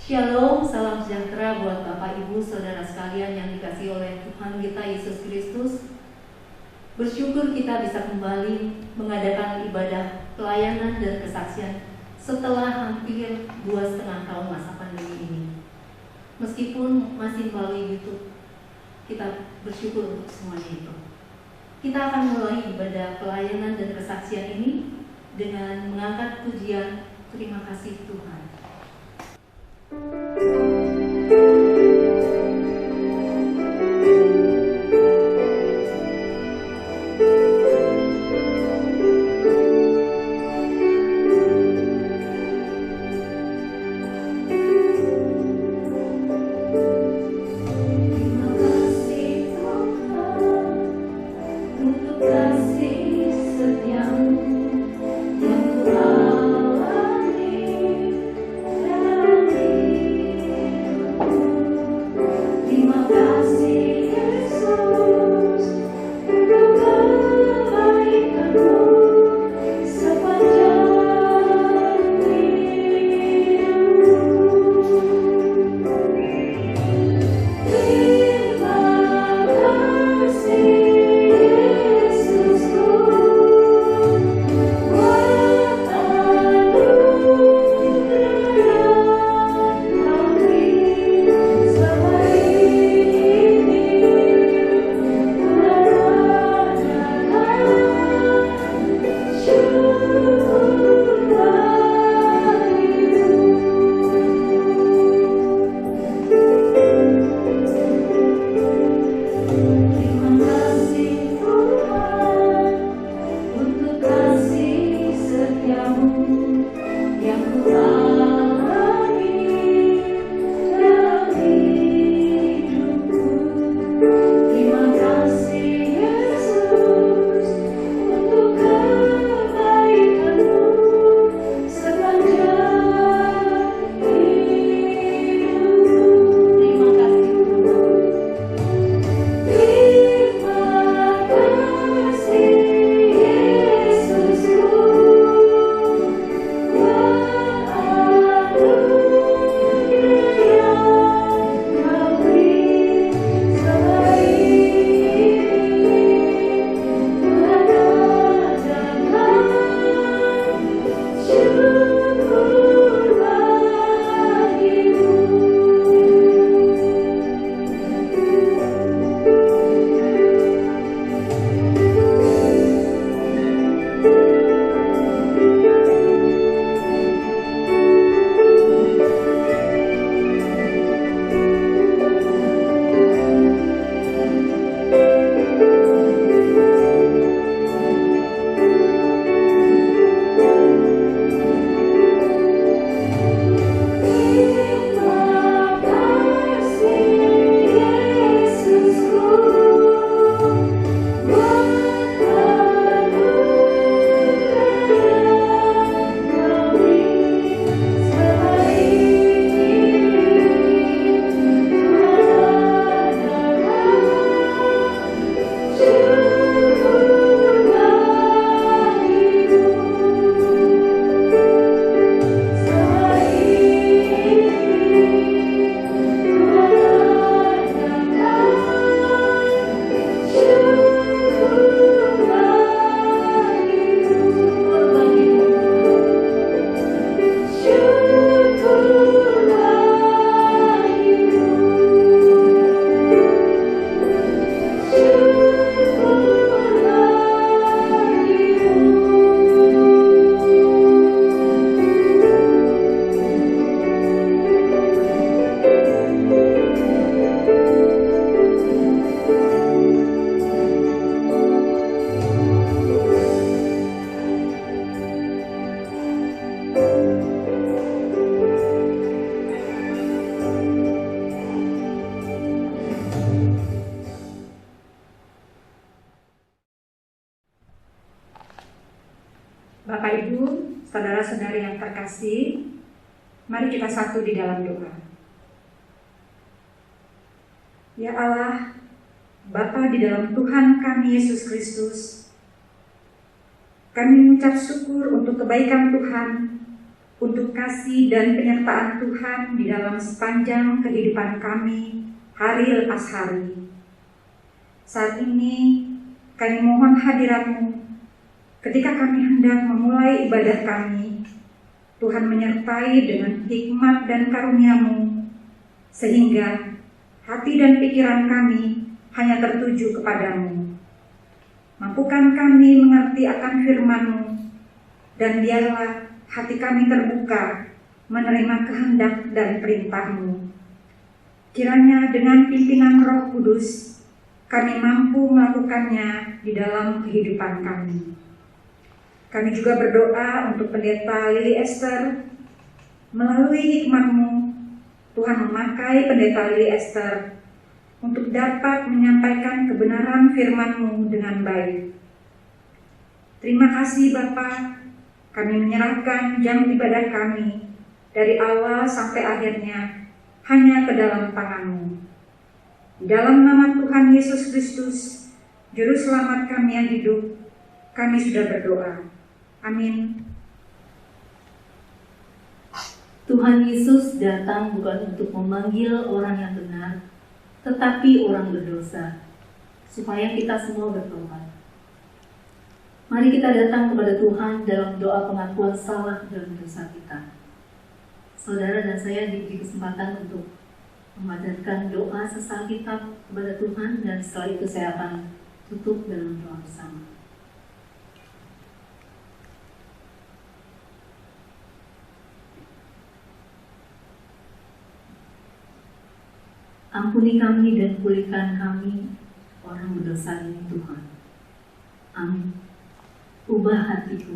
Shalom, salam sejahtera buat Bapak Ibu Saudara sekalian yang dikasihi oleh Tuhan kita Yesus Kristus. Bersyukur kita bisa kembali mengadakan ibadah pelayanan dan kesaksian setelah hampir 2,5 tahun masa pandemi ini. Meskipun masih melalui YouTube, kita bersyukur untuk semuanya itu. Kita akan mulai ibadah pelayanan dan kesaksian ini dengan mengangkat pujian Terima Kasih Tuhan. Bapak Ibu, saudara-saudari yang terkasih, mari kita satu di dalam doa. Ya Allah, Bapa di dalam Tuhan kami Yesus Kristus, kami mengucap syukur untuk kebaikan Tuhan untuk kasih dan penyertaan Tuhan di dalam sepanjang kehidupan kami hari lepas hari. Saat ini kami mohon hadirat-Mu ketika kami hendak memulai ibadah kami. Tuhan menyertai dengan hikmat dan karunia-Mu, sehingga hati dan pikiran kami hanya tertuju kepadamu. Mampukan kami mengerti akan firman-Mu, dan biarlah hati kami terbuka menerima kehendak dan perintah-Mu. Kiranya dengan pimpinan Roh Kudus, kami mampu melakukannya di dalam kehidupan kami. Kami juga berdoa untuk Pendeta Lili Esther. Melalui hikmat-Mu, Tuhan memakai Pendeta Lili Esther untuk dapat menyampaikan kebenaran firman-Mu dengan baik. Terima kasih Bapa, kami menyerahkan jam ibadah kami dari awal sampai akhirnya hanya ke dalam tangan-Mu. Di dalam nama Tuhan Yesus Kristus, Juru Selamat kami yang hidup, kami sudah berdoa. Amin. Tuhan Yesus datang bukan untuk memanggil orang yang benar, tetapi orang berdosa, supaya kita semua bertobat. Mari kita datang kepada Tuhan dalam doa pengakuan salah dalam dosa kita. Saudara dan saya diberi kesempatan untuk memanjatkan doa sesal kita kepada Tuhan, dan setelah itu saya akan tutup dalam doa bersama. Ampuni kami dan pulihkan kami, orang berdosa ini Tuhan. Amin. Ubah hatiku.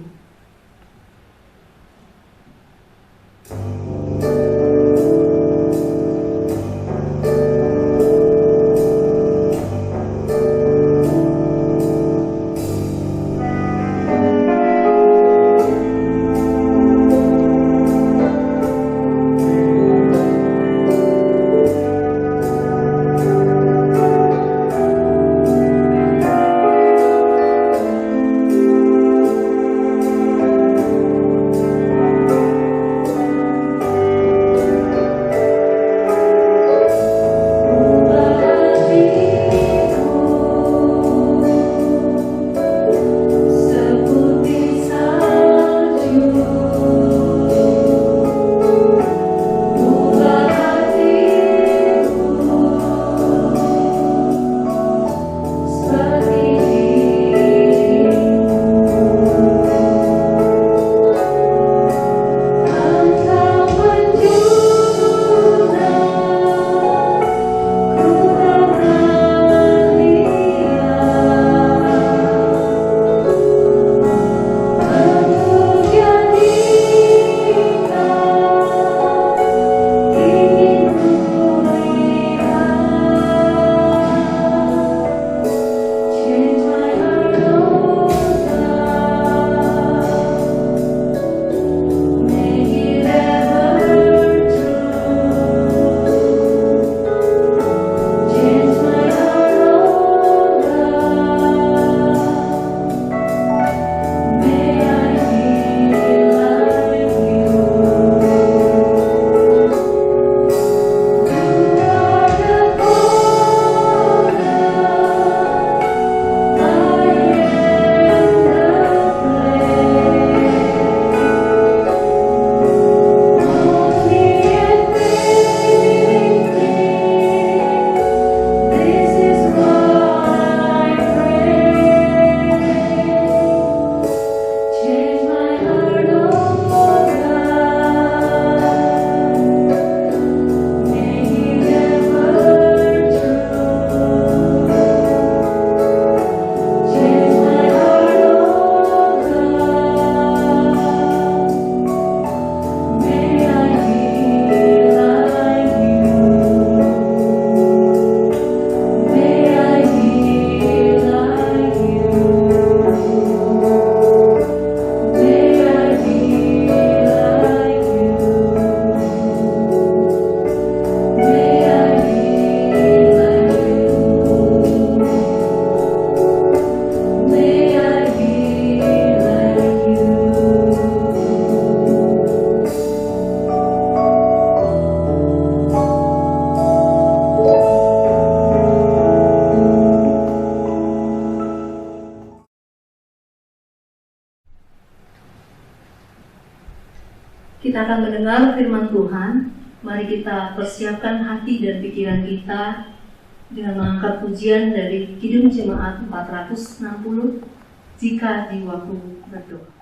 kita akan mendengar firman Tuhan. Mari kita persiapkan hati dan pikiran kita dengan mengangkat pujian dari Kidung Jemaat 460, Jika Jiwaku Berdoa.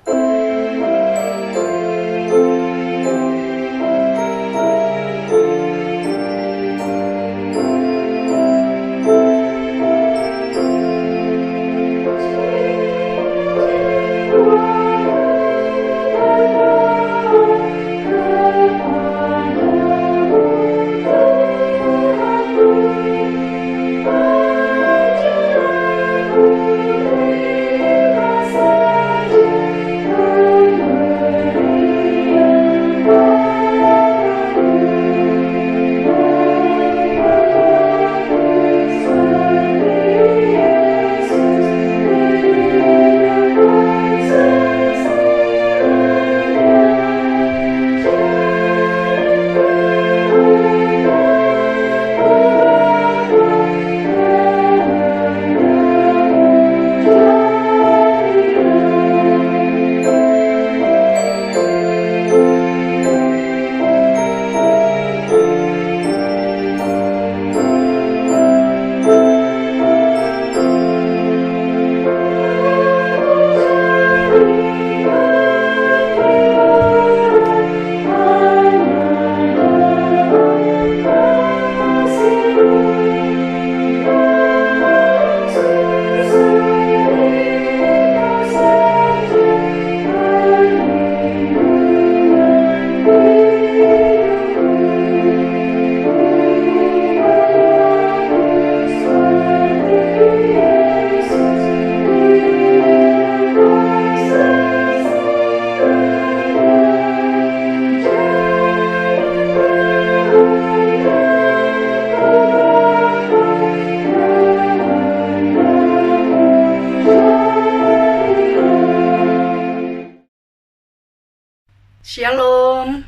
Shalom,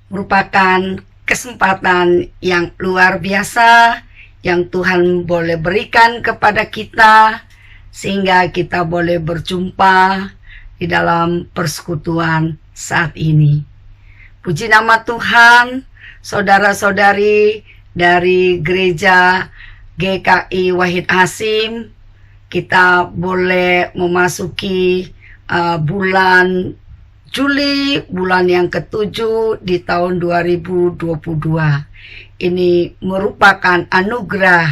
merupakan kesempatan yang luar biasa yang Tuhan boleh berikan kepada kita sehingga kita boleh berjumpa di dalam persekutuan saat ini. Puji nama Tuhan, saudara-saudari dari gereja GKI Wahid Hasim, kita boleh memasuki bulan Juli, bulan yang ke-7 di tahun 2022. Ini merupakan anugerah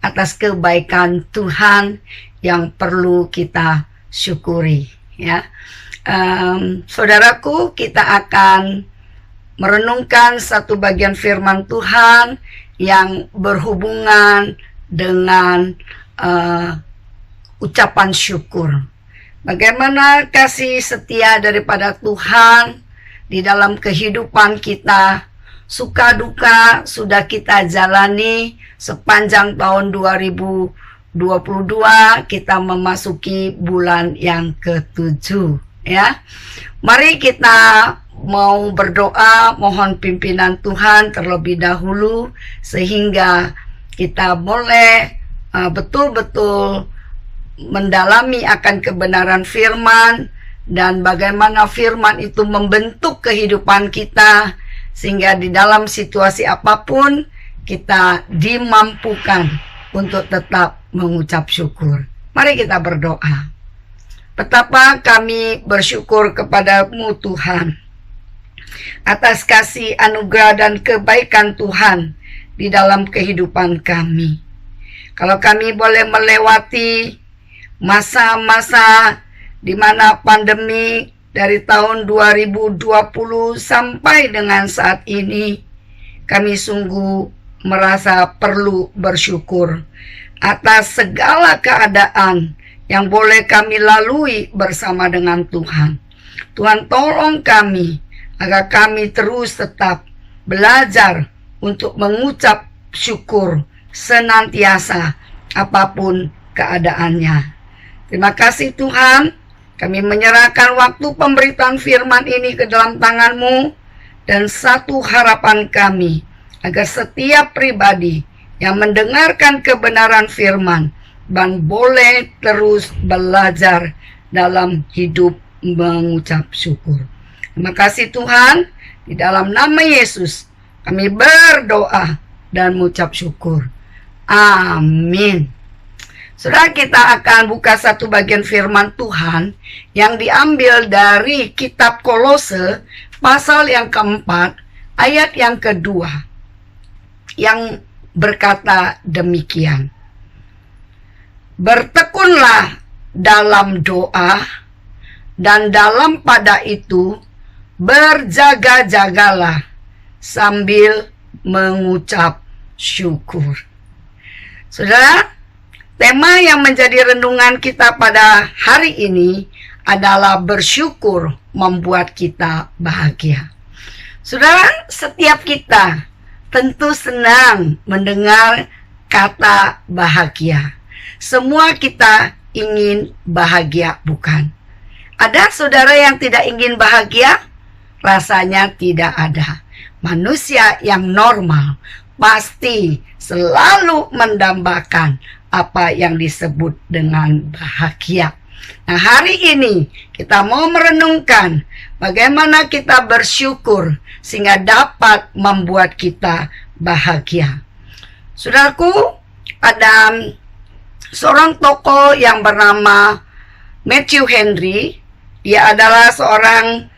atas kebaikan Tuhan yang perlu kita syukuri. Ya, saudaraku, kita akan merenungkan satu bagian firman Tuhan yang berhubungan dengan ucapan syukur. Bagaimana kasih setia daripada Tuhan di dalam kehidupan kita, suka duka sudah kita jalani sepanjang tahun 2022, kita memasuki bulan yang ke-7 ya. Mari kita mau berdoa, mohon pimpinan Tuhan terlebih dahulu sehingga kita boleh betul-betul mendalami akan kebenaran firman dan bagaimana firman itu membentuk kehidupan kita sehingga di dalam situasi apapun kita dimampukan untuk tetap mengucap syukur. Mari kita berdoa. Betapa kami bersyukur kepadamu Tuhan atas kasih anugerah dan kebaikan Tuhan di dalam kehidupan kami. Kalau kami boleh melewati masa-masa di mana pandemi dari tahun 2020 sampai dengan saat ini, kami sungguh merasa perlu bersyukur atas segala keadaan yang boleh kami lalui bersama dengan Tuhan. Tuhan, tolong kami agar kami terus tetap belajar untuk mengucap syukur senantiasa apapun keadaannya. Terima kasih Tuhan, kami menyerahkan waktu pemberitaan firman ini ke dalam tangan-Mu, dan satu harapan kami, agar setiap pribadi yang mendengarkan kebenaran firman, dan boleh terus belajar dalam hidup mengucap syukur. Terima kasih Tuhan, di dalam nama Yesus kami berdoa dan mengucap syukur. Amin. Saudara, kita akan buka satu bagian firman Tuhan yang diambil dari kitab Kolose pasal yang keempat ayat yang kedua, yang berkata demikian. Bertekunlah dalam doa, dan dalam pada itu berjaga-jagalah sambil mengucap syukur. Saudara, tema yang menjadi renungan kita pada hari ini adalah bersyukur membuat kita bahagia. Saudara, setiap kita tentu senang mendengar kata bahagia. Semua kita ingin bahagia, bukan? Ada saudara yang tidak ingin bahagia? Rasanya tidak ada. Manusia yang normal pasti selalu mendambakan apa yang disebut dengan bahagia. Nah, hari ini kita mau merenungkan bagaimana kita bersyukur sehingga dapat membuat kita bahagia. Saudaraku, ada seorang tokoh yang bernama Matthew Henry. Dia adalah seorang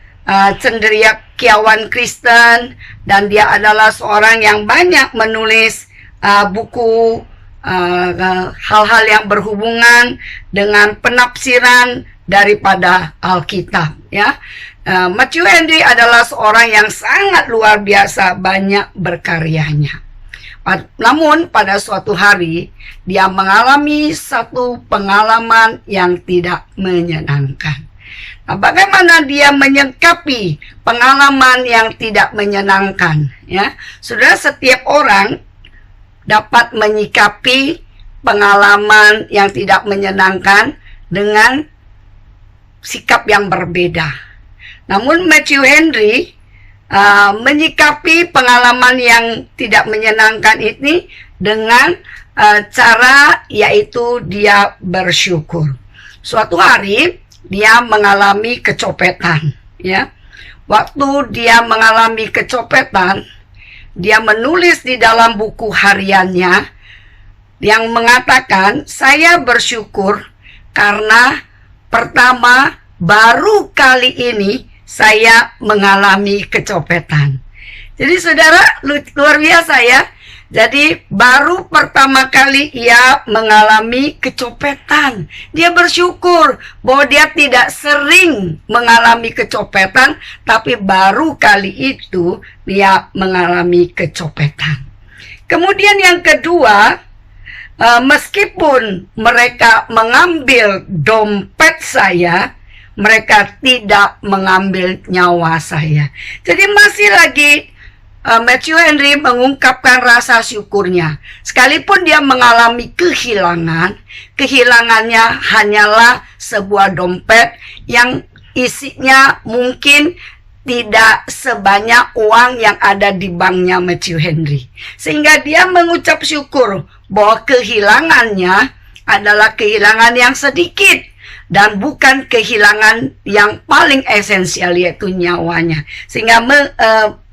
cendekiawan Kristen, dan dia adalah seorang yang banyak menulis buku hal-hal yang berhubungan dengan penafsiran daripada Alkitab, ya. Matthew Henry adalah seorang yang sangat luar biasa banyak berkaryanya. Namun pada suatu hari dia mengalami satu pengalaman yang tidak menyenangkan. Nah, bagaimana dia menyikapi pengalaman yang tidak menyenangkan, ya? Saudara, setiap orang dapat menyikapi pengalaman yang tidak menyenangkan dengan sikap yang berbeda. Namun Matthew Henry menyikapi pengalaman yang tidak menyenangkan ini dengan cara, yaitu dia bersyukur. Suatu hari dia mengalami kecopetan, ya. Waktu dia mengalami kecopetan, dia menulis di dalam buku hariannya yang mengatakan, saya bersyukur karena pertama baru kali ini saya mengalami kecopetan. Jadi saudara, luar biasa ya. Jadi baru pertama kali ia mengalami kecopetan. Dia bersyukur bahwa dia tidak sering mengalami kecopetan, tapi baru kali itu dia mengalami kecopetan. Kemudian yang kedua, meskipun mereka mengambil dompet saya, mereka tidak mengambil nyawa saya. Jadi masih lagi Matthew Henry mengungkapkan rasa syukurnya. Sekalipun dia mengalami kehilangan, kehilangannya hanyalah sebuah dompet yang isinya mungkin tidak sebanyak uang yang ada di banknya Matthew Henry. Sehingga dia mengucap syukur bahwa kehilangannya adalah kehilangan yang sedikit dan bukan kehilangan yang paling esensial, yaitu nyawanya. Sehingga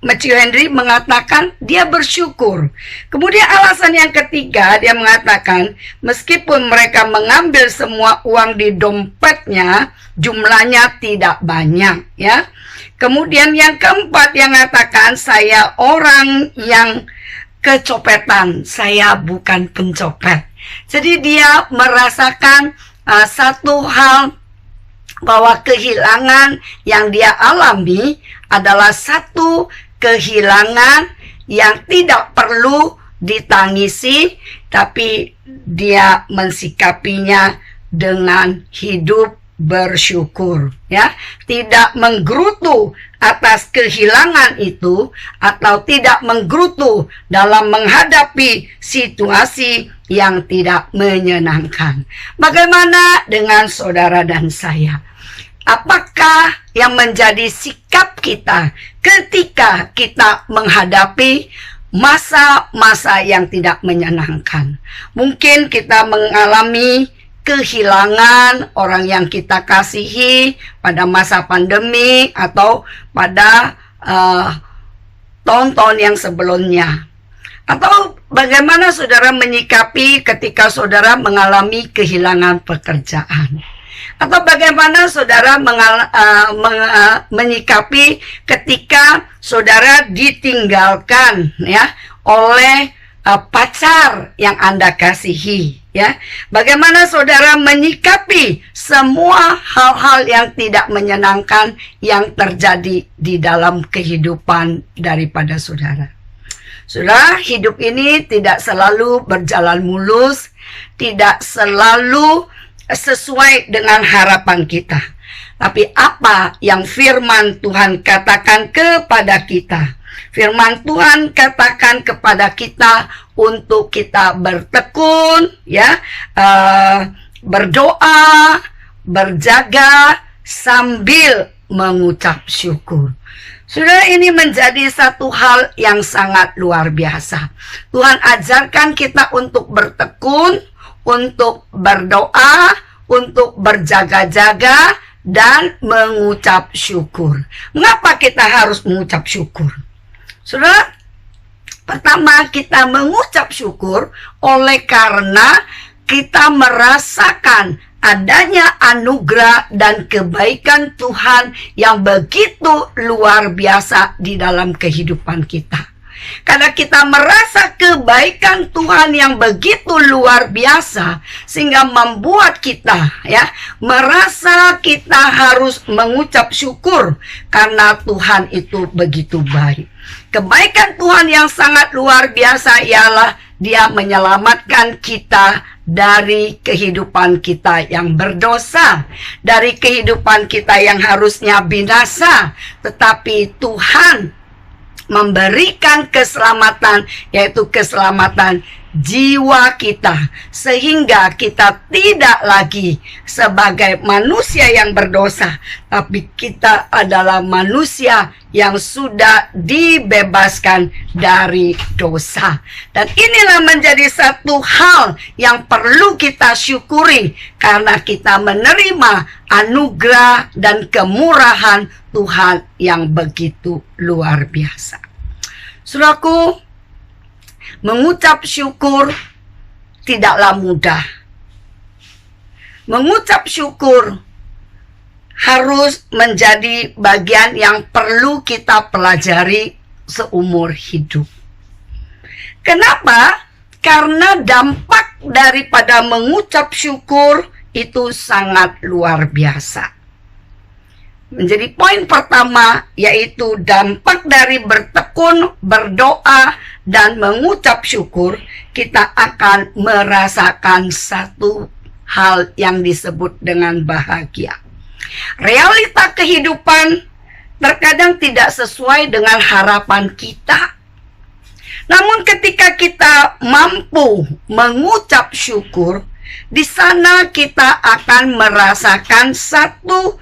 Matthew Henry mengatakan dia bersyukur. Kemudian alasan yang ketiga, dia mengatakan meskipun mereka mengambil semua uang di dompetnya, jumlahnya tidak banyak, ya. Kemudian yang keempat, yang mengatakan saya orang yang kecopetan, saya bukan pencopet. Jadi dia merasakan satu hal, bahwa kehilangan yang dia alami adalah satu kehilangan yang tidak perlu ditangisi, tapi dia mensikapinya dengan hidup bersyukur, ya. Tidak menggerutu atas kehilangan itu, atau tidak menggerutu dalam menghadapi situasi yang tidak menyenangkan. Bagaimana dengan saudara dan saya? Apakah yang menjadi sikap kita ketika kita menghadapi masa-masa yang tidak menyenangkan? Mungkin kita mengalami kehilangan orang yang kita kasihi pada masa pandemi atau pada tahun-tahun yang sebelumnya. Atau bagaimana saudara menyikapi ketika saudara mengalami kehilangan pekerjaan? Atau bagaimana saudara menyikapi ketika saudara ditinggalkan ya oleh pacar yang Anda kasihi ya? Bagaimana saudara menyikapi semua hal-hal yang tidak menyenangkan yang terjadi di dalam kehidupan daripada saudara? Saudara, hidup ini tidak selalu berjalan mulus, tidak selalu sesuai dengan harapan kita. Tapi apa yang firman Tuhan katakan kepada kita? Firman Tuhan katakan kepada kita untuk kita bertekun, ya, berdoa, berjaga sambil mengucap syukur. Saudara, ini menjadi satu hal yang sangat luar biasa. Tuhan ajarkan kita untuk bertekun, untuk berdoa, untuk berjaga-jaga, dan mengucap syukur. Mengapa kita harus mengucap syukur? Saudara, pertama kita mengucap syukur oleh karena kita merasakan adanya anugerah dan kebaikan Tuhan yang begitu luar biasa di dalam kehidupan kita. Karena kita merasa kebaikan Tuhan yang begitu luar biasa, sehingga membuat kita ya merasa kita harus mengucap syukur karena Tuhan itu begitu baik. Kebaikan Tuhan yang sangat luar biasa ialah Dia menyelamatkan kita dari kehidupan kita yang berdosa, dari kehidupan kita yang harusnya binasa, tetapi Tuhan memberikan keselamatan, yaitu keselamatan jiwa kita, sehingga kita tidak lagi sebagai manusia yang berdosa, tapi kita adalah manusia yang sudah dibebaskan dari dosa. Dan inilah menjadi satu hal yang perlu kita syukuri, karena kita menerima anugerah dan kemurahan Tuhan yang begitu luar biasa. Saudaraku, mengucap syukur tidaklah mudah. Mengucap syukur harus menjadi bagian yang perlu kita pelajari seumur hidup. Kenapa? Karena dampak daripada mengucap syukur itu sangat luar biasa. Menjadi poin pertama, yaitu dampak dari bertekun, berdoa, dan mengucap syukur, kita akan merasakan satu hal yang disebut dengan bahagia. Realita kehidupan terkadang tidak sesuai dengan harapan kita. Namun ketika kita mampu mengucap syukur, di sana kita akan merasakan satu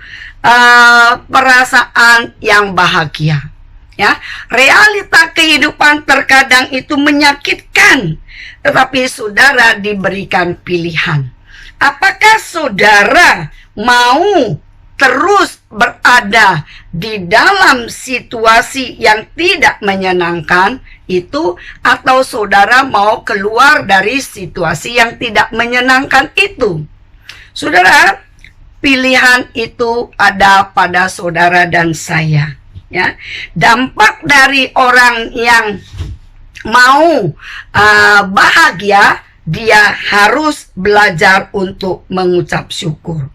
perasaan yang bahagia. Ya, realita kehidupan terkadang itu menyakitkan, tetapi saudara diberikan pilihan. Apakah saudara mau terus berada di dalam situasi yang tidak menyenangkan itu, atau saudara mau keluar dari situasi yang tidak menyenangkan itu? Saudara, pilihan itu ada pada saudara dan saya. Ya, dampak dari orang yang mau bahagia, dia harus belajar untuk mengucap syukur.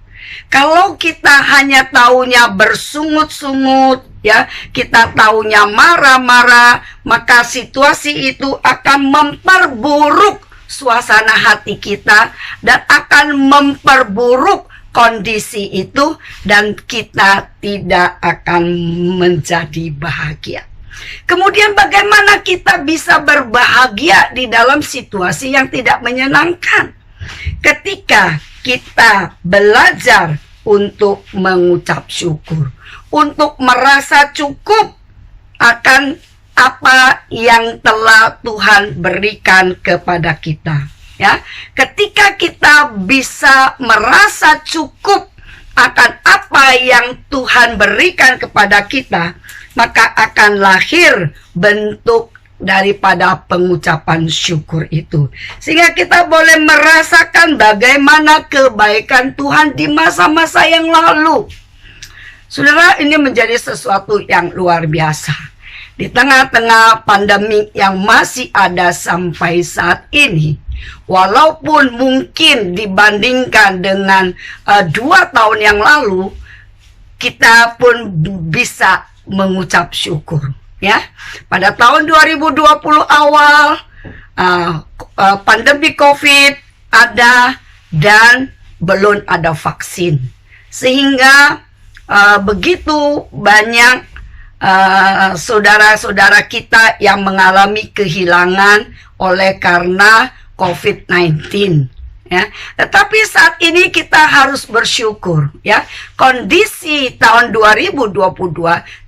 Kalau kita hanya taunya bersungut-sungut, ya, kita taunya marah-marah, maka situasi itu akan memperburuk suasana hati kita dan akan memperburuk kondisi itu, dan kita tidak akan menjadi bahagia. Kemudian bagaimana kita bisa berbahagia di dalam situasi yang tidak menyenangkan? Ketika kita belajar untuk mengucap syukur, untuk merasa cukup akan apa yang telah Tuhan berikan kepada kita. ya. Ketika kita bisa merasa cukup akan apa yang Tuhan berikan kepada kita, maka akan lahir bentuk daripada pengucapan syukur itu. Sehingga kita boleh merasakan bagaimana kebaikan Tuhan di masa-masa yang lalu. Saudara, ini menjadi sesuatu yang luar biasa. Di tengah-tengah pandemi yang masih ada sampai saat ini, walaupun mungkin dibandingkan dengan 2 tahun yang lalu, kita pun bisa mengucap syukur. Ya, pada tahun 2020 awal pandemi COVID ada dan belum ada vaksin, sehingga begitu banyak saudara-saudara kita yang mengalami kehilangan oleh karena COVID-19. Ya, tetapi saat ini kita harus bersyukur, ya. Kondisi tahun 2022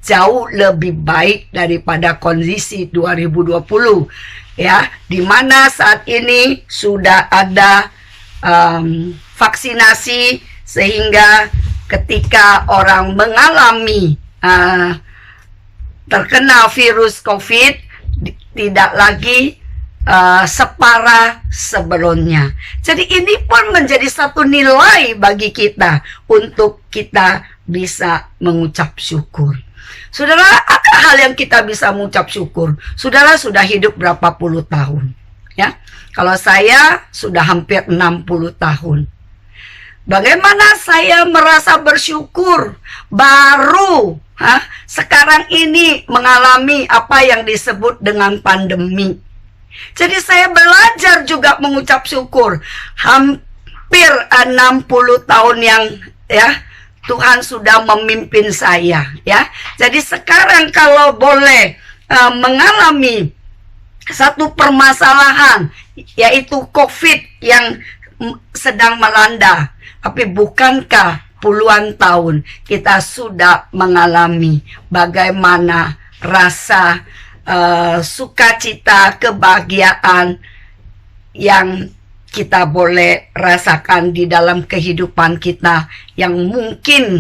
jauh lebih baik daripada kondisi 2020, ya, di mana saat ini sudah ada vaksinasi, sehingga ketika orang mengalami terkena virus COVID tidak lagi separah sebelumnya. Jadi ini pun menjadi satu nilai bagi kita untuk kita bisa mengucap syukur. Saudara, ada hal yang kita bisa mengucap syukur. Saudara sudah hidup berapa puluh tahun, ya? Kalau saya sudah hampir 60 tahun. Bagaimana saya merasa bersyukur baru sekarang ini mengalami apa yang disebut dengan pandemi. Jadi saya belajar juga mengucap syukur. Hampir 60 tahun yang Tuhan sudah memimpin saya, ya. Jadi sekarang kalau boleh mengalami satu permasalahan, yaitu COVID yang sedang melanda, tapi bukankah puluhan tahun kita sudah mengalami bagaimana rasa sukacita, kebahagiaan yang kita boleh rasakan di dalam kehidupan kita, yang mungkin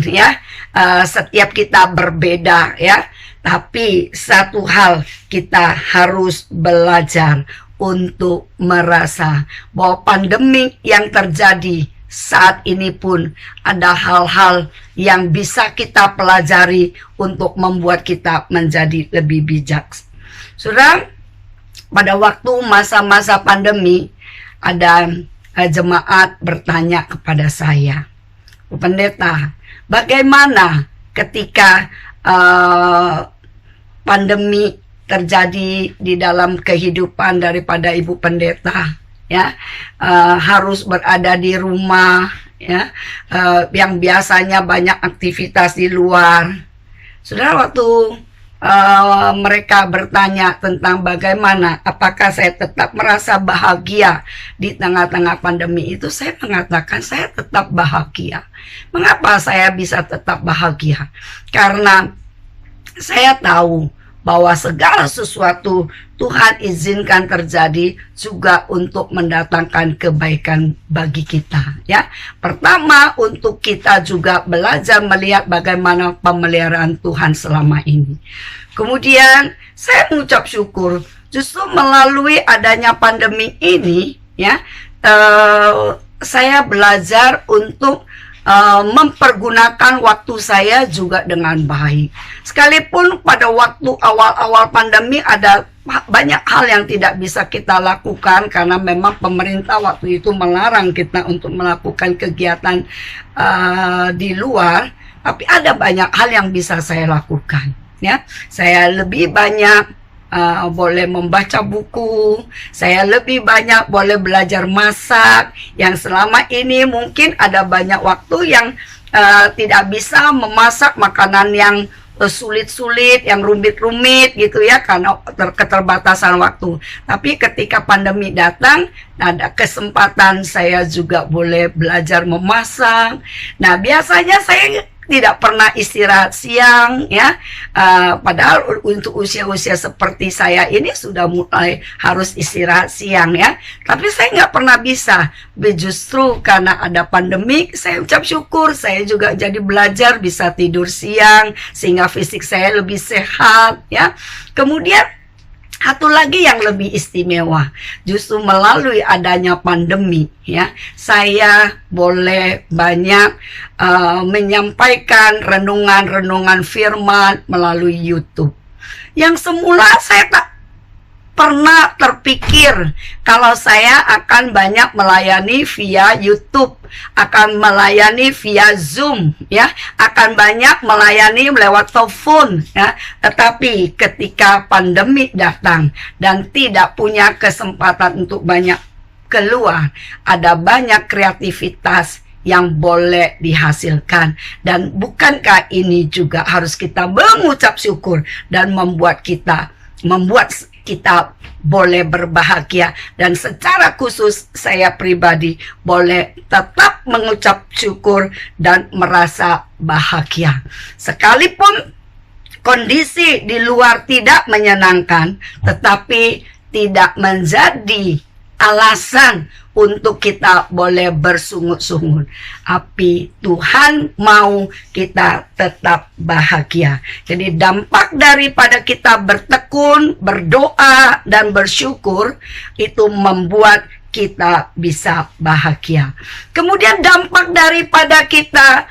setiap kita berbeda, ya. Tapi satu hal, kita harus belajar untuk merasa bahwa pandemi yang terjadi saat ini pun ada hal-hal yang bisa kita pelajari untuk membuat kita menjadi lebih bijak. Saudara, pada waktu masa-masa pandemi, ada jemaat bertanya kepada saya, "Pendeta, bagaimana ketika pandemi terjadi di dalam kehidupan daripada Ibu Pendeta, ya, harus berada di rumah, ya, yang biasanya banyak aktivitas di luar." Saudara, waktu mereka bertanya tentang bagaimana, apakah saya tetap merasa bahagia di tengah-tengah pandemi itu, saya mengatakan saya tetap bahagia. Mengapa saya bisa tetap bahagia? Karena saya tahu bahwa segala sesuatu Tuhan izinkan terjadi juga untuk mendatangkan kebaikan bagi kita, ya. Pertama, untuk kita juga belajar melihat bagaimana pemeliharaan Tuhan selama ini. Kemudian saya mengucap syukur justru melalui adanya pandemi ini, ya, saya belajar untuk mempergunakan waktu saya juga dengan baik. Sekalipun pada waktu awal-awal pandemi ada banyak hal yang tidak bisa kita lakukan karena memang pemerintah waktu itu melarang kita untuk melakukan kegiatan di luar, tapi ada banyak hal yang bisa saya lakukan, ya. Saya lebih banyak boleh membaca buku, saya lebih banyak boleh belajar masak, yang selama ini mungkin ada banyak waktu yang tidak bisa memasak makanan yang sulit-sulit, yang rumit-rumit gitu, ya, karena keterbatasan waktu. Tapi ketika pandemi datang, ada kesempatan saya juga boleh belajar memasak. Nah, biasanya saya tidak pernah istirahat siang ya. Padahal untuk usia-usia seperti saya ini sudah mulai harus istirahat siang ya. Tapi saya nggak pernah bisa. Justru karena ada pandemi, saya ucap syukur. Saya juga jadi belajar bisa tidur siang sehingga fisik saya lebih sehat ya. Kemudian satu lagi yang lebih istimewa, justru melalui adanya pandemi ya, saya boleh banyak menyampaikan renungan-renungan firman melalui YouTube. Yang semula saya tak pernah terpikir kalau saya akan banyak melayani via YouTube, akan melayani via Zoom ya, akan banyak melayani lewat telepon ya. Tetapi ketika pandemi datang dan tidak punya kesempatan untuk banyak keluar, ada banyak kreativitas yang boleh dihasilkan. Dan bukankah ini juga harus kita mengucap syukur dan membuat kita boleh berbahagia. Dan secara khusus saya pribadi boleh tetap mengucap syukur dan merasa bahagia. Sekalipun kondisi di luar tidak menyenangkan, tetapi tidak menjadi alasan untuk kita boleh bersungut-sungut. Tapi Tuhan mau kita tetap bahagia. Jadi dampak daripada kita bertekun, berdoa, dan bersyukur itu membuat kita bisa bahagia. Kemudian dampak daripada kita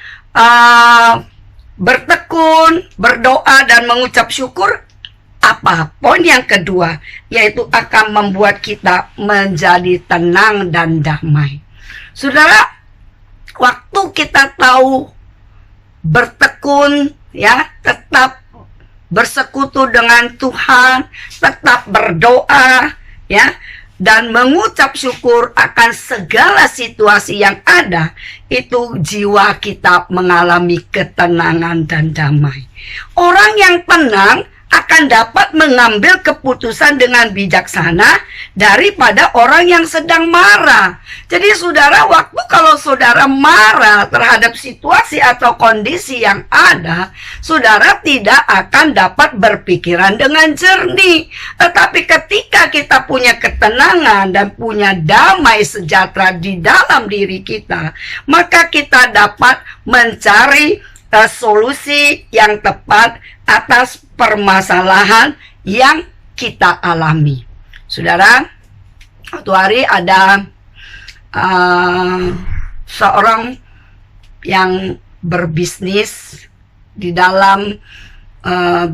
bertekun, berdoa, dan mengucap syukur apa? Poin yang kedua, yaitu akan membuat kita menjadi tenang dan damai. Saudara, waktu kita tahu bertekun ya, tetap bersekutu dengan Tuhan, tetap berdoa ya, dan mengucap syukur akan segala situasi yang ada, itu jiwa kita mengalami ketenangan dan damai. Orang yang tenang akan dapat mengambil keputusan dengan bijaksana daripada orang yang sedang marah. Jadi saudara, waktu kalau saudara marah terhadap situasi atau kondisi yang ada, saudara tidak akan dapat berpikiran dengan jernih. Tetapi ketika kita punya ketenangan dan punya damai sejahtera di dalam diri kita, maka kita dapat mencari solusi yang tepat atas permasalahan yang kita alami. Saudara, suatu hari ada seorang yang berbisnis. Di dalam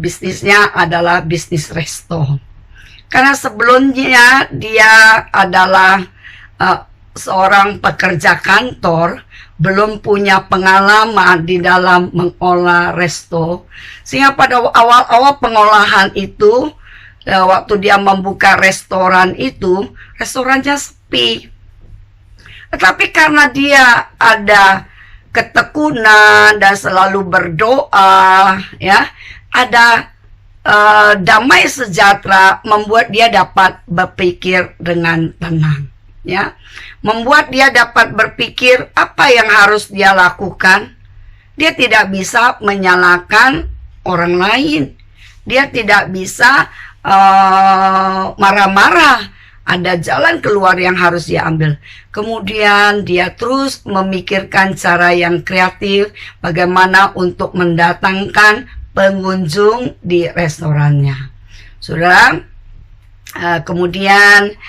bisnisnya adalah bisnis resto. Karena sebelumnya dia adalah seorang pekerja kantor, belum punya pengalaman di dalam mengolah resto, sehingga pada awal-awal pengolahan itu, waktu dia membuka restoran itu, restorannya sepi. Tetapi karena dia ada ketekunan dan selalu berdoa, ya, ada damai sejahtera, membuat dia dapat berpikir dengan tenang. Ya, membuat dia dapat berpikir apa yang harus dia lakukan. Dia tidak bisa menyalahkan orang lain. Dia tidak bisa marah-marah. Ada jalan keluar yang harus dia ambil. Kemudian dia terus memikirkan cara yang kreatif bagaimana untuk mendatangkan pengunjung di restorannya. Saudara, kemudian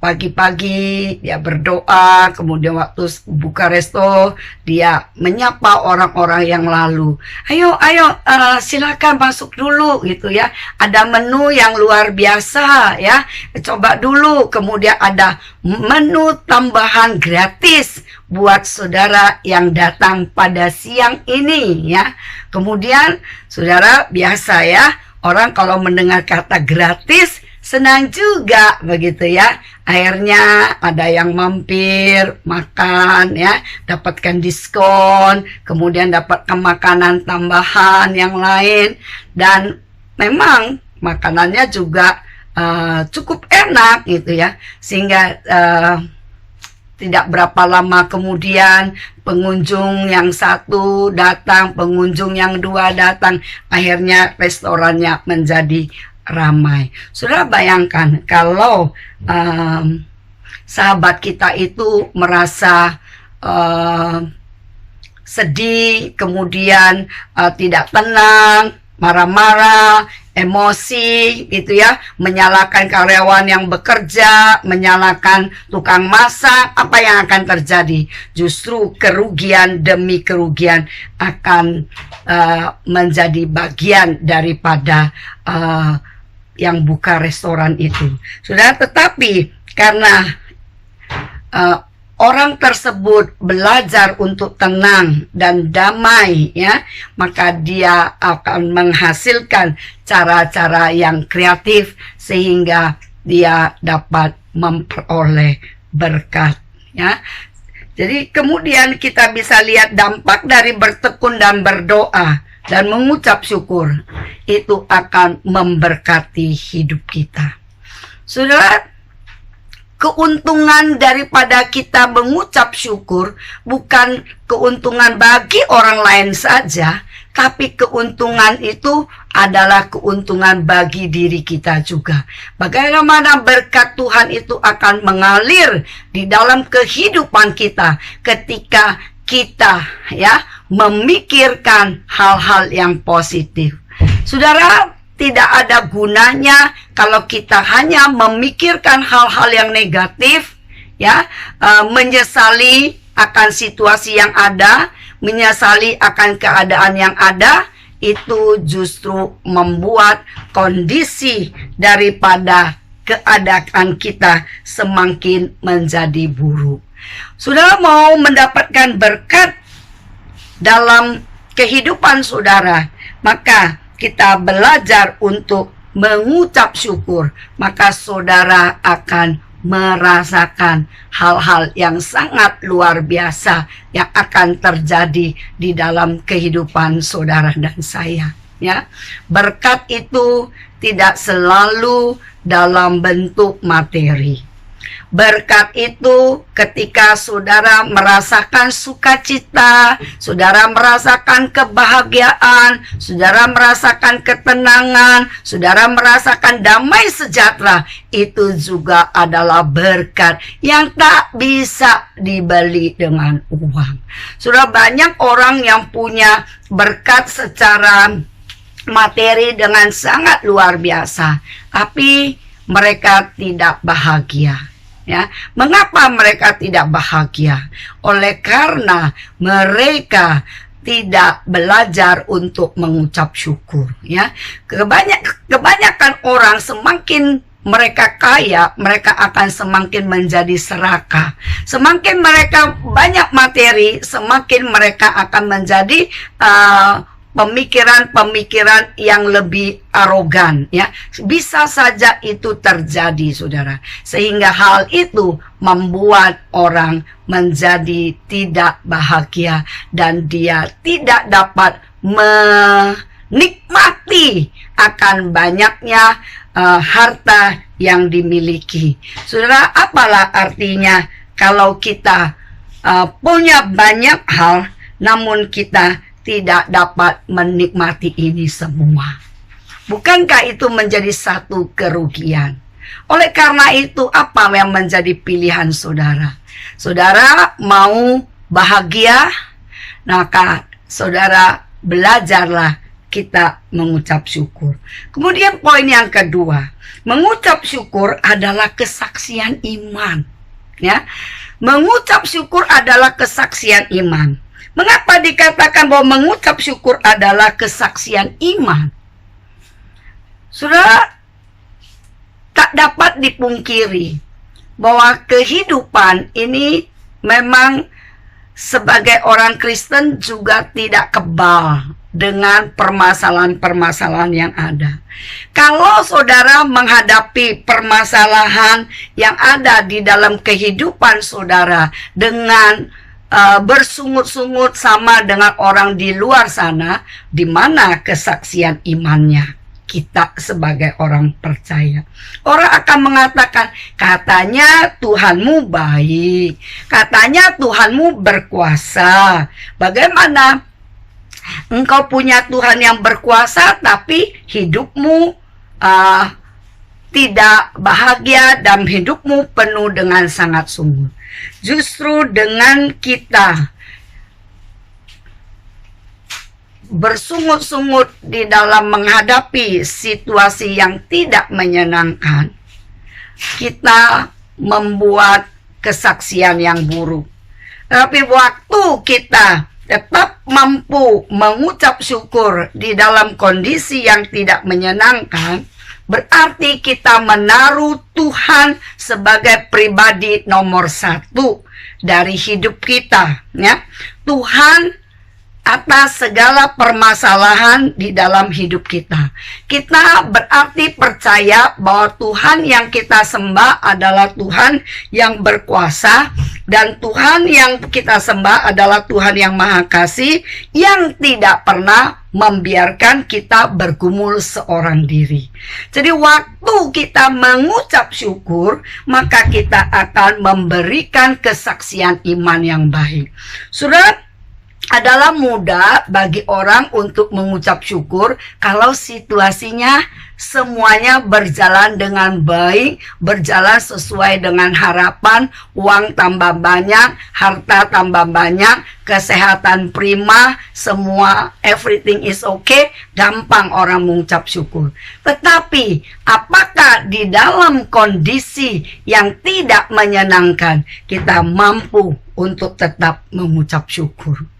pagi-pagi dia berdoa, kemudian waktu buka resto dia menyapa orang-orang yang lalu. Ayo, silakan masuk dulu gitu ya. Ada menu yang luar biasa ya. Coba dulu. Kemudian ada menu tambahan gratis buat saudara yang datang pada siang ini ya. Kemudian saudara, biasa ya, orang kalau mendengar kata gratis senang juga begitu ya. Akhirnya ada yang mampir makan ya, dapatkan diskon, kemudian dapatkan makanan tambahan yang lain, dan memang makanannya juga cukup enak gitu ya, sehingga tidak berapa lama kemudian pengunjung yang satu datang, pengunjung yang dua datang, akhirnya restorannya menjadi ramai. Saudara bayangkan kalau sahabat kita itu merasa sedih, kemudian tidak tenang, marah-marah, emosi gitu ya, menyalahkan karyawan yang bekerja, menyalahkan tukang masak, apa yang akan terjadi? Justru kerugian demi kerugian akan menjadi bagian daripada yang buka restoran itu. Sudah, tetapi karena orang tersebut belajar untuk tenang dan damai ya, maka dia akan menghasilkan cara-cara yang kreatif sehingga dia dapat memperoleh berkat ya. Jadi kemudian kita bisa lihat dampak dari bertekun dan berdoa dan mengucap syukur, itu akan memberkati hidup kita. Saudara, keuntungan daripada kita mengucap syukur bukan keuntungan bagi orang lain saja, tapi keuntungan itu adalah keuntungan bagi diri kita juga. Bagaimana berkat Tuhan itu akan mengalir di dalam kehidupan kita ketika kita ya memikirkan hal-hal yang positif. Saudara, tidak ada gunanya kalau kita hanya memikirkan hal-hal yang negatif, ya, menyesali akan situasi yang ada, menyesali akan keadaan yang ada, itu justru membuat kondisi daripada keadaan kita semakin menjadi buruk. Saudara mau mendapatkan berkat dalam kehidupan saudara, maka kita belajar untuk mengucap syukur, maka saudara akan merasakan hal-hal yang sangat luar biasa yang akan terjadi di dalam kehidupan saudara dan saya ya. Berkat itu tidak selalu dalam bentuk materi. Berkat itu ketika saudara merasakan sukacita, saudara merasakan kebahagiaan, saudara merasakan ketenangan, saudara merasakan damai sejahtera, itu juga adalah berkat yang tak bisa dibeli dengan uang. Sudah banyak orang yang punya berkat secara materi dengan sangat luar biasa, tapi mereka tidak bahagia. Ya, mengapa mereka tidak bahagia? Oleh karena mereka tidak belajar untuk mengucap syukur. Ya, kebanyakan orang semakin mereka kaya, mereka akan semakin menjadi serakah. Semakin mereka banyak materi, semakin mereka akan menjadi pemikiran-pemikiran yang lebih arogan ya. Bisa saja itu terjadi saudara, sehingga hal itu membuat orang menjadi tidak bahagia dan dia tidak dapat menikmati akan banyaknya harta yang dimiliki. Saudara, apalah artinya kalau kita punya banyak hal namun kita tidak dapat menikmati ini semua? Bukankah itu menjadi satu kerugian? Oleh karena itu, apa yang menjadi pilihan saudara? Saudara mau bahagia, maka saudara belajarlah kita mengucap syukur. Kemudian poin yang kedua, mengucap syukur adalah kesaksian iman. Ya, mengucap syukur adalah kesaksian iman. Mengapa dikatakan bahwa mengucap syukur adalah kesaksian iman? Sudah tak dapat dipungkiri bahwa kehidupan ini memang sebagai orang Kristen juga tidak kebal dengan permasalahan-permasalahan yang ada. Kalau saudara menghadapi permasalahan yang ada di dalam kehidupan saudara dengan bersungut-sungut sama dengan orang di luar sana, di mana kesaksian imannya? kita sebagai orang percaya. Orang akan mengatakan, katanya Tuhanmu baik, katanya Tuhanmu berkuasa. Bagaimana engkau punya Tuhan yang berkuasa tapi hidupmu tidak bahagia dan hidupmu penuh dengan sangat sungguh? Justru dengan kita bersungut-sungut di dalam menghadapi situasi yang tidak menyenangkan, kita membuat kesaksian yang buruk. Tapi waktu kita tetap mampu mengucap syukur di dalam kondisi yang tidak menyenangkan, berarti kita menaruh Tuhan sebagai pribadi nomor 1 dari hidup kita, ya. Tuhan atas segala permasalahan di dalam hidup kita. Kita berarti percaya bahwa Tuhan yang kita sembah adalah Tuhan yang berkuasa, dan Tuhan yang kita sembah adalah Tuhan yang Maha Kasih, yang tidak pernah membiarkan kita bergumul seorang diri. Jadi waktu kita mengucap syukur, maka kita akan memberikan kesaksian iman yang baik. Saudara, adalah mudah bagi orang untuk mengucap syukur kalau situasinya semuanya berjalan dengan baik, berjalan sesuai dengan harapan, uang tambah banyak, harta tambah banyak, kesehatan prima, semua everything is okay, gampang orang mengucap syukur. Tetapi apakah di dalam kondisi yang tidak menyenangkan kita mampu untuk tetap mengucap syukur?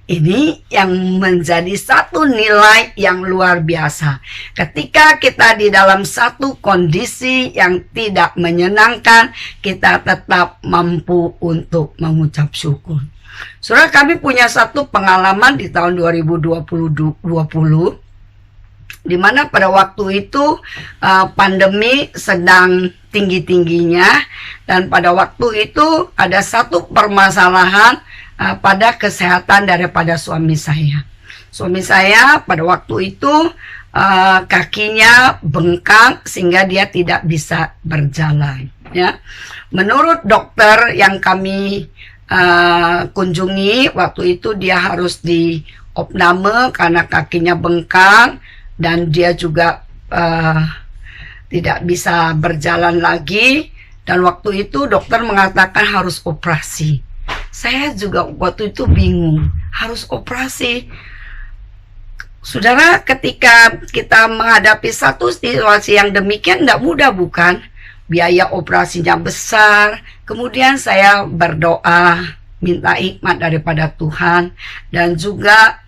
Ini yang menjadi satu nilai yang luar biasa. Ketika kita di dalam satu kondisi yang tidak menyenangkan, kita tetap mampu untuk mengucap syukur. Saudara, kami punya satu pengalaman di tahun 2020, di mana pada waktu itu pandemi sedang tinggi-tingginya, dan pada waktu itu ada satu permasalahan pada kesehatan daripada suami saya. Suami saya pada waktu itu kakinya bengkak sehingga dia tidak bisa berjalan, ya. Menurut dokter yang kami kunjungi waktu itu, dia harus diopname karena kakinya bengkak dan dia juga tidak bisa berjalan lagi, dan waktu itu dokter mengatakan harus operasi. Saya juga waktu itu bingung, harus operasi. Saudara, ketika kita menghadapi satu situasi yang demikian tidak mudah, bukan? Biaya operasinya besar. Kemudian saya berdoa, minta hikmat daripada Tuhan, dan juga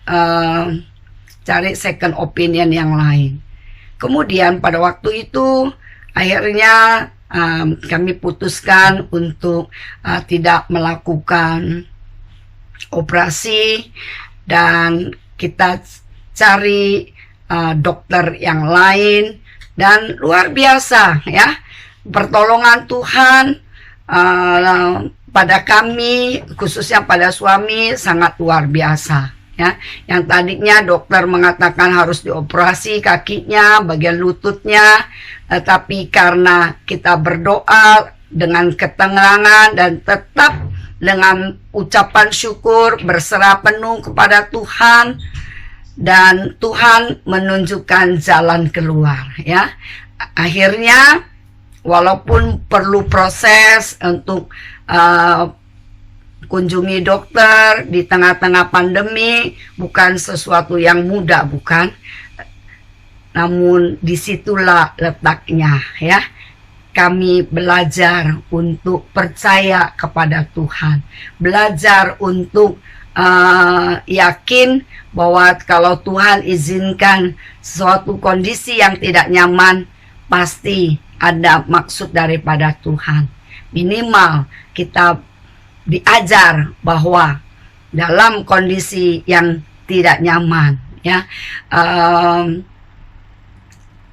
cari second opinion yang lain. Kemudian pada waktu itu akhirnya kami putuskan untuk tidak melakukan operasi, dan kita cari dokter yang lain, dan luar biasa, ya, pertolongan Tuhan pada kami, khususnya pada suami, sangat luar biasa. Ya, yang tadinya dokter mengatakan harus dioperasi kakinya, bagian lututnya, tapi karena kita berdoa dengan ketenangan dan tetap dengan ucapan syukur, berserah penuh kepada Tuhan, dan Tuhan menunjukkan jalan keluar, ya. Akhirnya walaupun perlu proses untuk kunjungi dokter di tengah-tengah pandemi, bukan sesuatu yang mudah, bukan? Namun disitulah letaknya, ya. Kami belajar untuk percaya kepada Tuhan, belajar untuk yakin bahwa kalau Tuhan izinkan suatu kondisi yang tidak nyaman, pasti ada maksud daripada Tuhan. Minimal kita diajar bahwa dalam kondisi yang tidak nyaman, ya,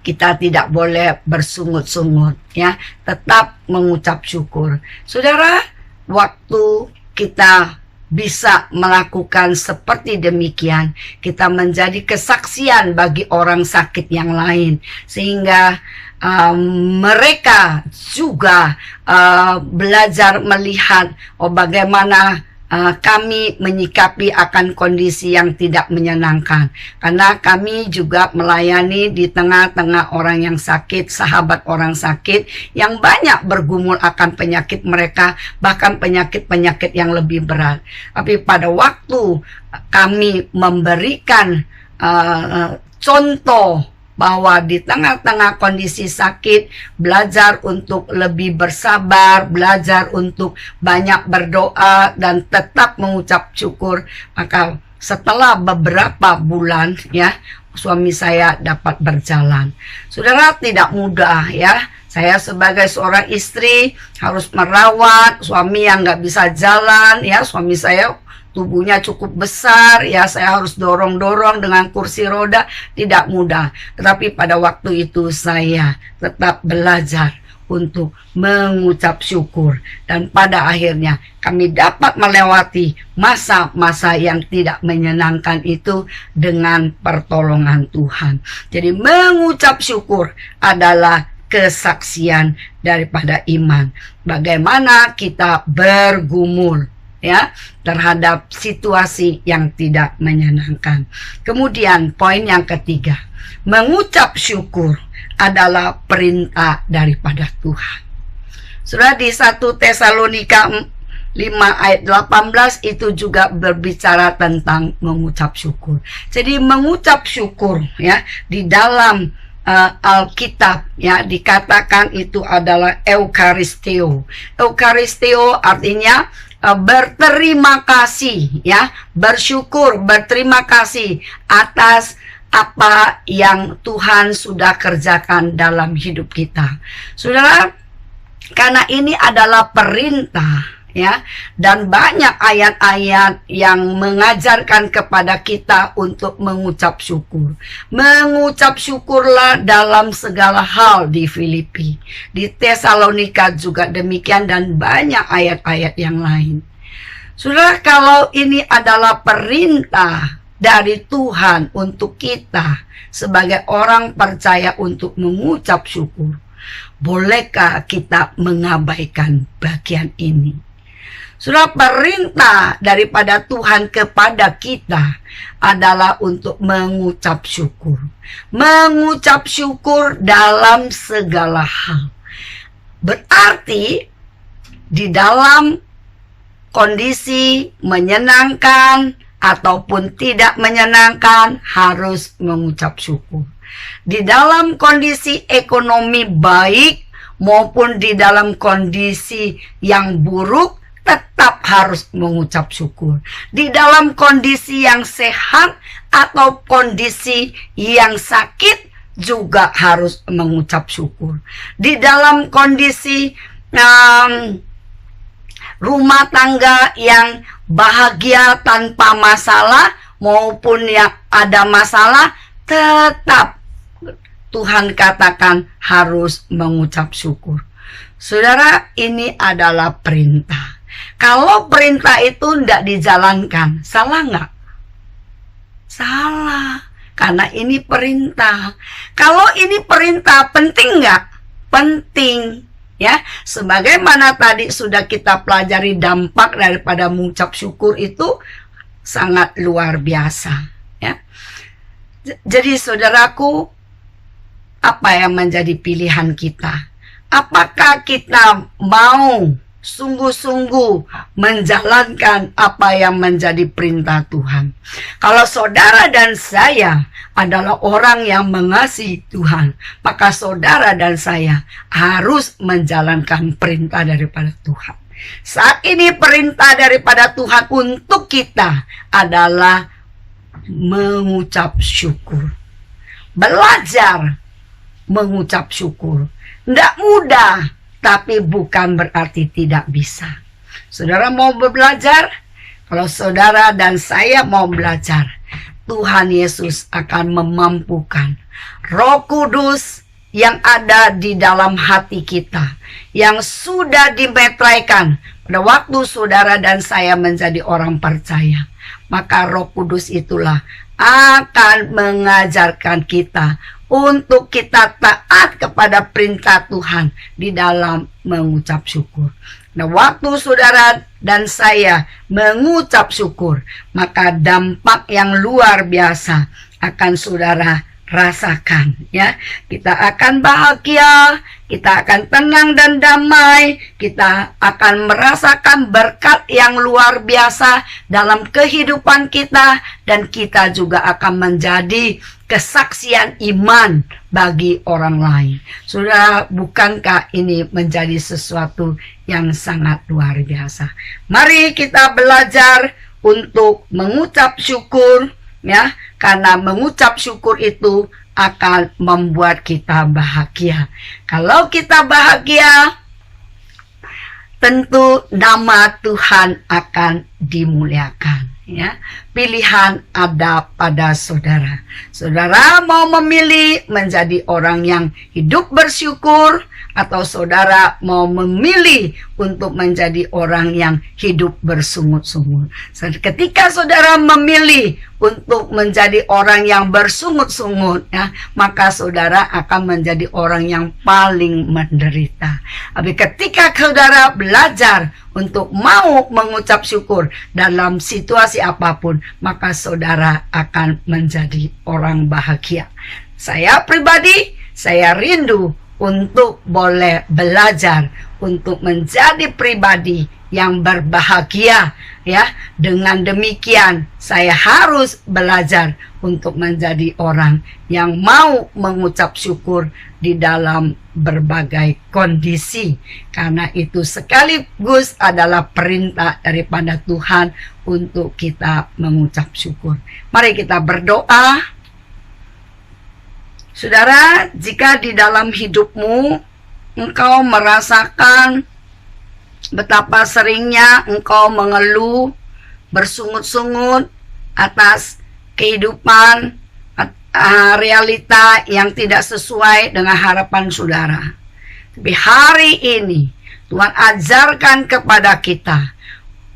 kita tidak boleh bersungut-sungut, ya, tetap mengucap syukur. Saudara, waktu kita bisa melakukan seperti demikian, kita menjadi kesaksian bagi orang sakit yang lain, sehingga mereka juga belajar melihat bagaimana kami menyikapi akan kondisi yang tidak menyenangkan, karena kami juga melayani di tengah-tengah orang yang sakit, sahabat orang sakit yang banyak bergumul akan penyakit mereka, bahkan penyakit-penyakit yang lebih berat. Tapi pada waktu kami memberikan contoh bahwa di tengah-tengah kondisi sakit, belajar untuk lebih bersabar, belajar untuk banyak berdoa dan tetap mengucap syukur, maka setelah beberapa bulan ya, suami saya dapat berjalan. Saudara, tidak mudah ya. Saya sebagai seorang istri harus merawat suami yang nggak bisa jalan ya. Suami saya tubuhnya cukup besar ya, saya harus dorong-dorong dengan kursi roda, tidak mudah. Tetapi pada waktu itu saya tetap belajar untuk mengucap syukur, dan pada akhirnya kami dapat melewati masa-masa yang tidak menyenangkan itu dengan pertolongan Tuhan. Jadi mengucap syukur adalah kesaksian daripada iman. Bagaimana kita bergumul ya terhadap situasi yang tidak menyenangkan. Kemudian poin yang ketiga, mengucap syukur adalah perintah daripada Tuhan. Sudah di 1 Tesalonika 5 ayat 18 itu juga berbicara tentang mengucap syukur. Jadi mengucap syukur ya di dalam Alkitab ya dikatakan itu adalah eukaristeo. Eukaristeo artinya berterima kasih ya, bersyukur, berterima kasih atas apa yang Tuhan sudah kerjakan dalam hidup kita. Saudara, karena ini adalah perintah ya, dan banyak ayat-ayat yang mengajarkan kepada kita untuk mengucap syukur. Mengucap syukurlah dalam segala hal di Filipi, di Tesalonika juga demikian, dan banyak ayat-ayat yang lain. Saudara, kalau ini adalah perintah dari Tuhan untuk kita sebagai orang percaya untuk mengucap syukur, bolehkah kita mengabaikan bagian ini? Sudah perintah daripada Tuhan kepada kita adalah untuk mengucap syukur. Mengucap syukur dalam segala hal. Berarti di dalam kondisi menyenangkan ataupun tidak menyenangkan harus mengucap syukur. Di dalam kondisi ekonomi baik maupun di dalam kondisi yang buruk tetap harus mengucap syukur. Di dalam kondisi yang sehat atau kondisi yang sakit juga harus mengucap syukur. Di dalam kondisi rumah tangga yang bahagia tanpa masalah maupun yang ada masalah, tetap Tuhan katakan harus mengucap syukur. Saudara, ini adalah perintah. Kalau perintah itu tidak dijalankan, salah nggak? Salah, karena ini perintah. Kalau ini perintah, penting nggak? Penting. Ya, sebagaimana tadi sudah kita pelajari, dampak daripada mengucap syukur itu sangat luar biasa. Ya, jadi saudaraku, apa yang menjadi pilihan kita? Apakah kita mau sungguh-sungguh menjalankan apa yang menjadi perintah Tuhan? Kalau saudara dan saya adalah orang yang mengasihi Tuhan, maka saudara dan saya harus menjalankan perintah daripada Tuhan. Saat ini perintah daripada Tuhan untuk kita adalah mengucap syukur. Belajar mengucap syukur. Tidak mudah, tapi bukan berarti tidak bisa. Saudara mau belajar? Kalau saudara dan saya mau belajar, Tuhan Yesus akan memampukan. Roh Kudus yang ada di dalam hati kita, yang sudah dimeteraikan Pada waktu saudara dan saya menjadi orang percaya, maka Roh Kudus itulah akan mengajarkan kita untuk kita taat kepada perintah Tuhan di dalam mengucap syukur. Nah, waktu saudara dan saya mengucap syukur, maka dampak yang luar biasa akan saudara rasakan, ya. Kita akan bahagia, kita akan tenang dan damai, kita akan merasakan berkat yang luar biasa dalam kehidupan kita, dan kita juga akan menjadi kesaksian iman bagi orang lain. Saudara, bukankah ini menjadi sesuatu yang sangat luar biasa? Mari kita belajar untuk mengucap syukur, ya, karena mengucap syukur itu akan membuat kita bahagia. Kalau kita bahagia, tentu nama Tuhan akan dimuliakan, ya. Pilihan ada pada saudara. Saudara mau memilih menjadi orang yang hidup bersyukur, atau saudara mau memilih untuk menjadi orang yang hidup bersungut-sungut. Ketika saudara memilih untuk menjadi orang yang bersungut-sungut, ya, maka saudara akan menjadi orang yang paling menderita. Tapi ketika saudara belajar untuk mau mengucap syukur dalam situasi apapun, maka saudara akan menjadi orang bahagia. Saya pribadi, saya rindu untuk boleh belajar untuk menjadi pribadi yang berbahagia, ya. Dengan demikian saya harus belajar untuk menjadi orang yang mau mengucap syukur di dalam berbagai kondisi, karena itu sekaligus adalah perintah daripada Tuhan untuk kita mengucap syukur. Mari kita berdoa. Saudara, jika di dalam hidupmu engkau merasakan betapa seringnya engkau mengeluh, bersungut-sungut atas kehidupan, realita yang tidak sesuai dengan harapan saudara. Tapi hari ini Tuhan ajarkan kepada kita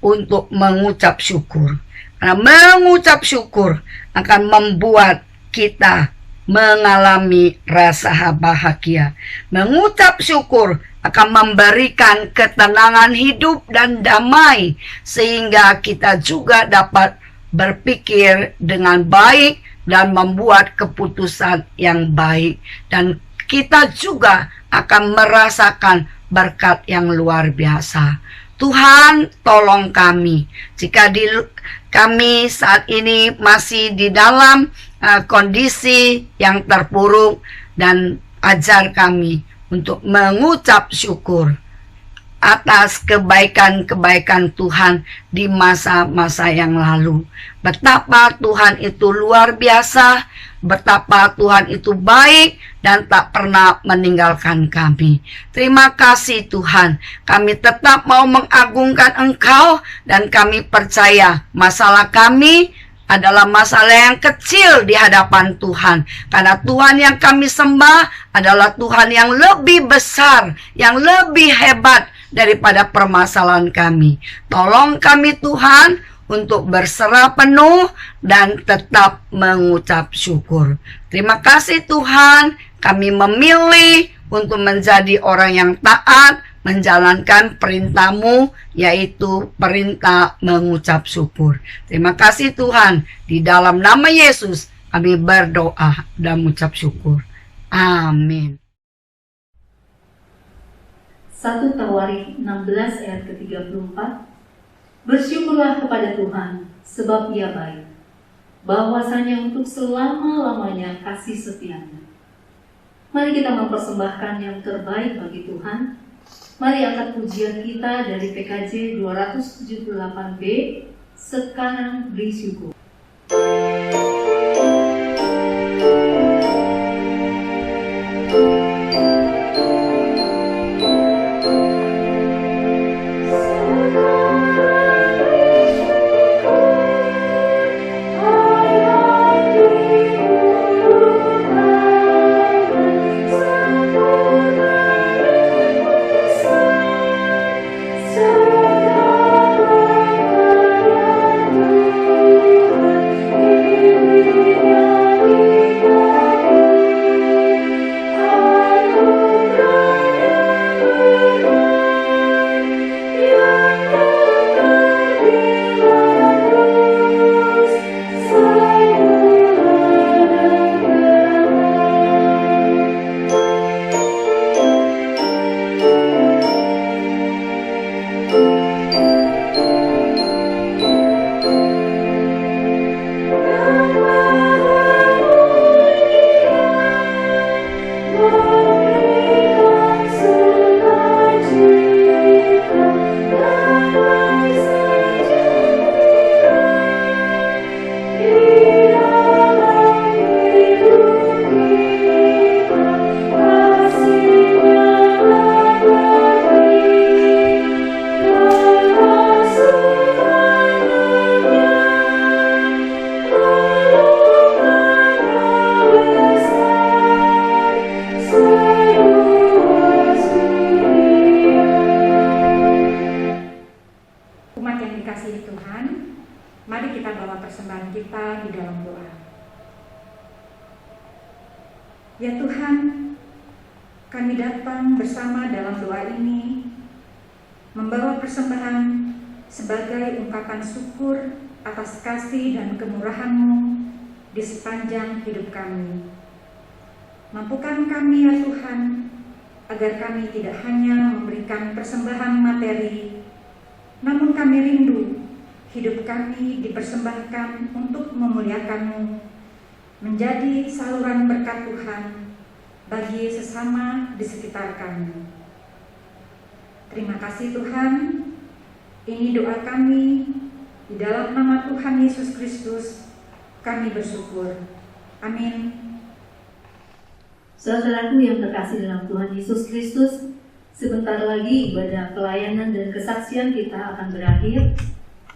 untuk mengucap syukur. Karena mengucap syukur akan membuat kita mengalami rasa bahagia. Mengucap syukur akan memberikan ketenangan hidup dan damai, sehingga kita juga dapat berpikir dengan baik dan membuat keputusan yang baik, dan kita juga akan merasakan berkat yang luar biasa. Tuhan, tolong kami jika kami saat ini masih di dalam kondisi yang terpuruk, dan ajar kami untuk mengucap syukur atas kebaikan-kebaikan Tuhan di masa-masa yang lalu. Betapa Tuhan itu luar biasa, betapa Tuhan itu baik dan tak pernah meninggalkan kami. Terima kasih Tuhan, kami tetap mau mengagungkan Engkau, dan kami percaya masalah kami adalah masalah yang kecil di hadapan Tuhan, karena Tuhan yang kami sembah adalah Tuhan yang lebih besar, yang lebih hebat daripada permasalahan kami. Tolong kami Tuhan untuk berserah penuh dan tetap mengucap syukur. Terima kasih Tuhan, kami memilih untuk menjadi orang yang taat, menjalankan perintah-Mu, yaitu perintah mengucap syukur. Terima kasih Tuhan, di dalam nama Yesus kami berdoa dan mengucap syukur. Amin. 1 Tawarik 16 ayat ke-34. Bersyukurlah kepada Tuhan, sebab Ia baik, bahwasanya untuk selama-lamanya kasih setianya. Mari kita mempersembahkan yang terbaik bagi Tuhan. Mari angkat pujian kita dari PKJ 278B, Sekarang Beri Syukur. So mari kita bawa persembahan kita di dalam doa. Ya Tuhan, kami datang bersama dalam doa ini, membawa persembahan sebagai ungkapan syukur atas kasih dan kemurahan-Mu di sepanjang hidup kami. Mampukan kami ya Tuhan, agar kami tidak hanya memberikan persembahan materi, namun kami rindu hidup kami dipersembahkan untuk memuliakan-Mu, menjadi saluran berkat Tuhan bagi sesama di sekitar kami. Terima kasih Tuhan, ini doa kami, di dalam nama Tuhan Yesus Kristus kami bersyukur. Amin. Saudaraku yang terkasih dalam Tuhan Yesus Kristus, sebentar lagi ibadah pelayanan dan kesaksian kita akan berakhir.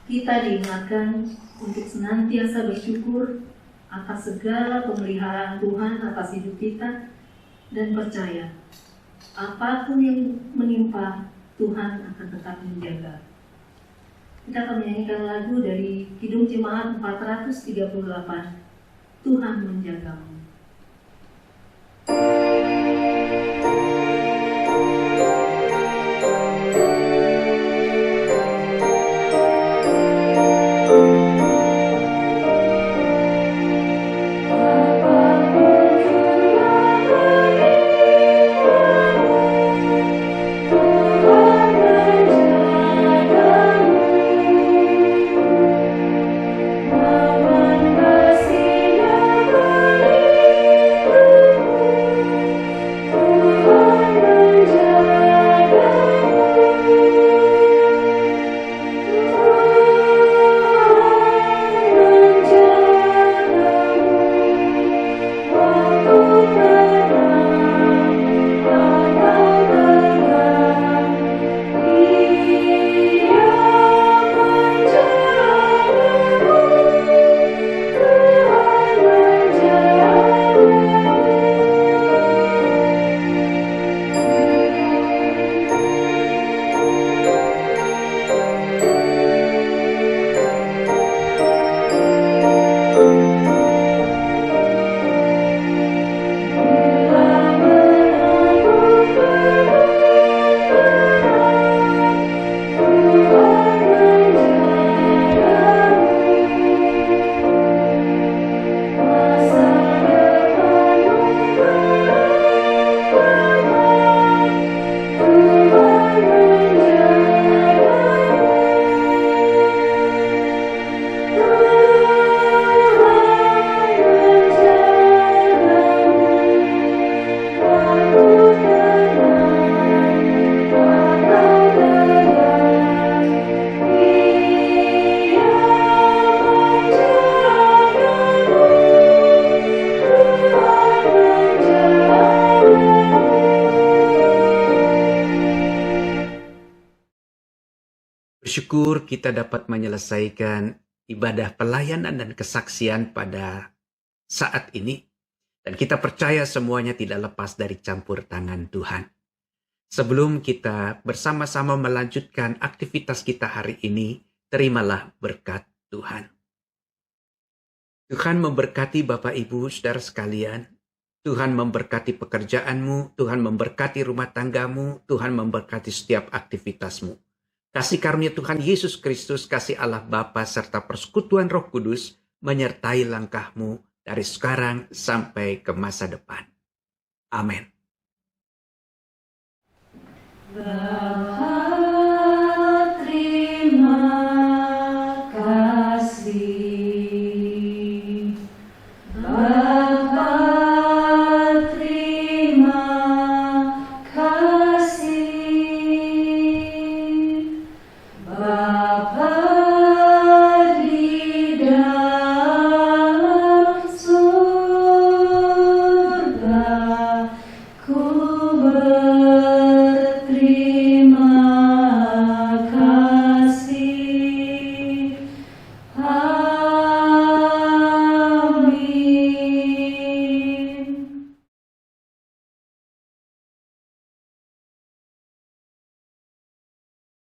Kita diingatkan untuk senantiasa bersyukur atas segala pemeliharaan Tuhan atas hidup kita, dan percaya apapun yang menimpa, Tuhan akan tetap menjaga. Kita akan menyanyikan lagu dari Kidung Jemaat 438, Tuhan Menjagamu. Bersyukur kita dapat menyelesaikan ibadah pelayanan dan kesaksian pada saat ini. Dan kita percaya semuanya tidak lepas dari campur tangan Tuhan. Sebelum kita bersama-sama melanjutkan aktivitas kita hari ini, terimalah berkat Tuhan. Tuhan memberkati Bapak Ibu Saudara sekalian. Tuhan memberkati pekerjaanmu, Tuhan memberkati rumah tanggamu, Tuhan memberkati setiap aktivitasmu. Kasih karunia Tuhan Yesus Kristus, kasih Allah Bapa serta persekutuan Roh Kudus menyertai langkahmu dari sekarang sampai ke masa depan. Amin.